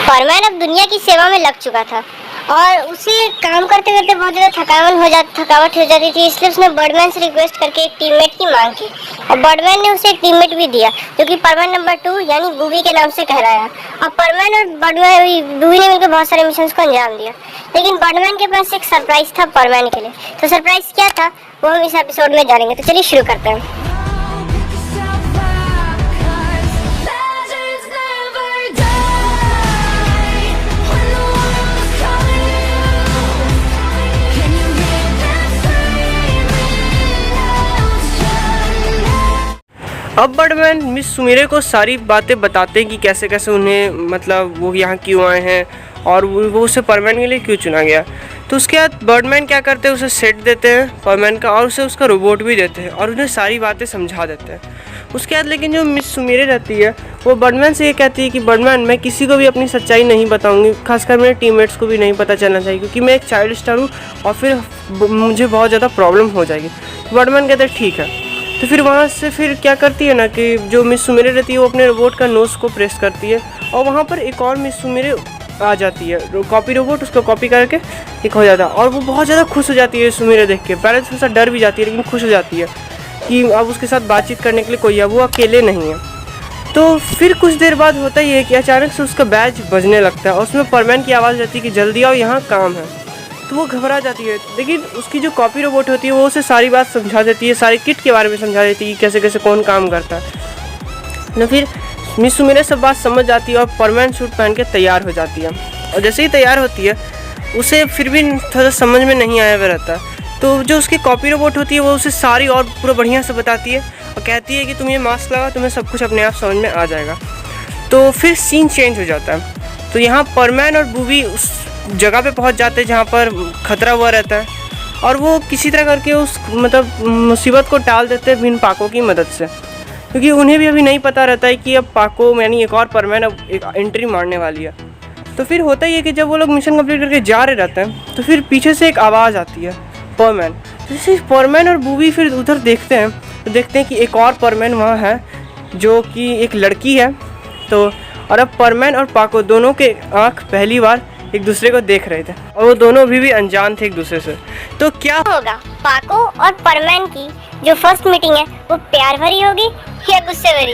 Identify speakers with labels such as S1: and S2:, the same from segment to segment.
S1: परमैन अब दुनिया की सेवा में लग चुका था और उसे काम करते करते बहुत ज़्यादा थकावट हो जाती थी, इसलिए उसने बर्डमैन से रिक्वेस्ट करके एक टीममेट की मांग की और बर्डमैन ने उसे एक टीममेट भी दिया जो कि परमैन नंबर 2 यानी बूबी के नाम से कहलाया। और परमैन और बूबी ने मिलकर बहुत सारे मिशन को अंजाम दिया, लेकिन बर्डमैन के पास एक सरप्राइज था परमैन के लिए। तो सरप्राइज क्या था वो हम इस एपिसोड में जानेंगे, तो चलिए शुरू करते हैं।
S2: अब बर्डमैन मिस सुमेरे को सारी बातें बताते हैं कि कैसे कैसे उन्हें मतलब वो यहाँ क्यों आए हैं और वो उसे परमैन के लिए क्यों चुना गया। तो उसके बाद बर्डमैन क्या करते हैं, उसे सेट देते हैं परमैन का और उसे उसका रोबोट भी देते हैं और उन्हें सारी बातें समझा देते हैं। उसके बाद लेकिन जो मिस सुमेरे रहती है वो बर्डमैन से ये कहती है कि बर्डमैन मैं किसी को भी अपनी सच्चाई नहीं बताऊंगी, खासकर मेरे टीममेट्स को भी नहीं पता चलना चाहिए क्योंकि मैं एक चाइल्ड स्टार हूँ और फिर मुझे बहुत ज़्यादा प्रॉब्लम हो जाएगी। तो बर्डमैन कहते हैं ठीक है। तो फिर वहाँ से फिर क्या करती है ना कि जो मिस सुमेरे रहती है वो अपने रोबोट का नोज को प्रेस करती है और वहाँ पर एक और मिस सुमेरे आ जाती है, कॉपी रोबोट उसको कॉपी करके एक हो जाता है और वो बहुत ज़्यादा खुश हो जाती है सुमेरे देख के। पहले थोड़ा सा डर भी जाती है लेकिन खुश हो जाती है कि अब उसके साथ बातचीत करने के लिए कोई है, वो अकेले नहीं है। तो फिर कुछ देर बाद होता ही है कि अचानक से उसका बैज बजने लगता है और उसमें परमैन की आवाज़ आती है कि जल्दी आओ यहाँ काम है। तो वो घबरा जाती है, लेकिन उसकी जो कॉपी रोबोट होती है वो उसे सारी बात समझा देती है, सारी किट के बारे में समझा देती है कि कैसे कैसे कौन काम करता है। तो फिर मिस सुमेरे सब बात समझ जाती है और परमैन सूट पहन के तैयार हो जाती है और जैसे ही तैयार होती है उसे फिर भी थोड़ा समझ में नहीं आया हुआ रहता है। तो जो उसकी कॉपी रोबोट होती है वो उसे सारी और पूरा बढ़िया से बताती है और कहती है कि तुम ये मास्क लगाओ, तुम्हें सब कुछ अपने आप समझ में आ जाएगा। तो फिर सीन चेंज हो जाता है। तो यहाँ परमैन और बूबी उस जगह पे पहुँच जाते हैं जहाँ पर खतरा हुआ रहता है और वो किसी तरह करके उस मतलब मुसीबत को टाल देते हैं बिन पाको की मदद से, क्योंकि उन्हें भी अभी नहीं पता रहता है कि अब पाको यानी एक और परमैन अब एक एंट्री मारने वाली है। तो फिर होता ही है कि जब वो लोग मिशन कंप्लीट करके जा रहे रहते हैं तो फिर पीछे से एक आवाज़ आती है परमैन। जैसे परमैन और बूबी फिर उधर देखते हैं तो देखते हैं कि एक और परमैन वहाँ है जो कि एक लड़की है। तो और अब परमैन और पाको दोनों के आँख पहली बार एक दूसरे को देख रहे थे और वो दोनों अभी भी अनजान थे एक दूसरे से। तो क्या
S1: होगा, पाको और परमैन की जो फर्स्ट मीटिंग है वो प्यार भरी होगी या गुस्से भरी,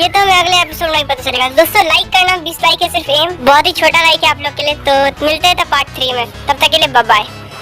S1: ये तो हमें अगले एपिसोड में ही पता चलेगा। दोस्तों लाइक करना, 20 लाइक है सिर्फ एम, बहुत ही छोटा लाइक है आप लोग के लिए। तो मिलते हैं पार्ट 3 में, तब तक के लिए बाय बाय।